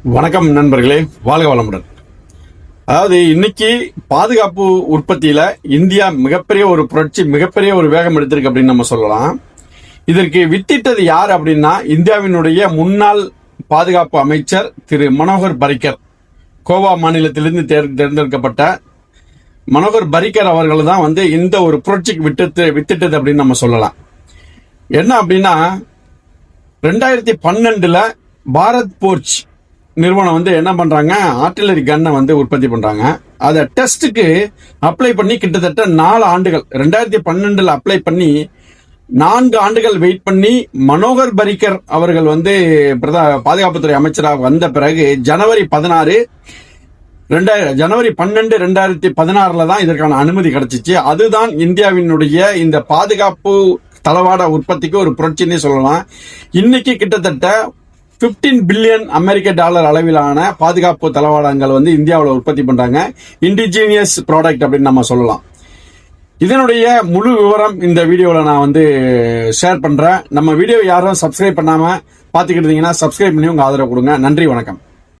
வணக்கம் நண்பர்களே, வாழ்க வளமுடன். அதாவது இன்னைக்கு பாதுகாப்பு உற்பத்தியில இந்தியா மிகப்பெரிய ஒரு புரட்சி, மிகப்பெரிய ஒரு வேகம் எடுத்திருக்கு அப்படின்னு நம்ம சொல்லலாம். இதற்கு வித்திட்டது யார் அப்படின்னா, இந்தியாவினுடைய முன்னாள் பாதுகாப்பு அமைச்சர் திரு மனோகர் பரிக்கர், கோவா மாநிலத்திலிருந்து தேர்ந்தெடுக்கப்பட்ட மனோகர் பரிக்கர் அவர்கள் தான் இந்த ஒரு புரட்சிக்கு வித்திட்டது அப்படின்னு நம்ம சொல்லலாம். என்ன அப்படின்னா, 2012 பாரத் போர்ச் நிறுவனம் என்ன பண்றாங்க, ஆர்டிலரி கன்னை உற்பத்தி பண்றாங்க. அதை டெஸ்ட்டுக்கு அப்ளை பண்ணி கிட்டத்தட்ட 4 ஆண்டுகள், 2012 அப்ளை பண்ணி 4 ஆண்டுகள் வெயிட் பண்ணி மனோகர் பரிக்கர் அவர்கள் பாதுகாப்புத்துறை அமைச்சராக வந்த பிறகு ஜனவரி 12 2016 தான் இதற்கான அனுமதி கிடைச்சிச்சு. அதுதான் இந்தியாவினுடைய இந்த பாதுகாப்பு தளவாட உற்பத்திக்கு ஒரு புரட்சின்னே சொல்லலாம். இன்னைக்கு கிட்டத்தட்ட 15 பில்லியன் அமெரிக்க டாலர் அளவிலான பாதுகாப்பு தளவாடங்கள் இந்தியாவில் உற்பத்தி பண்றாங்க. இண்டிஜினியஸ் ப்ராடக்ட் அப்படின்னு நம்ம சொல்லலாம். இதனுடைய முழு விவரம் இந்த வீடியோவில் நான் ஷேர் பண்றேன். நம்ம வீடியோ யாரும் சப்ஸ்கிரைப் பண்ணாம பாத்துக்கிட்டு இருந்தீங்கன்னா சப்ஸ்கிரைப் பண்ணி உங்க ஆதரவு கொடுங்க. நன்றி, வணக்கம்.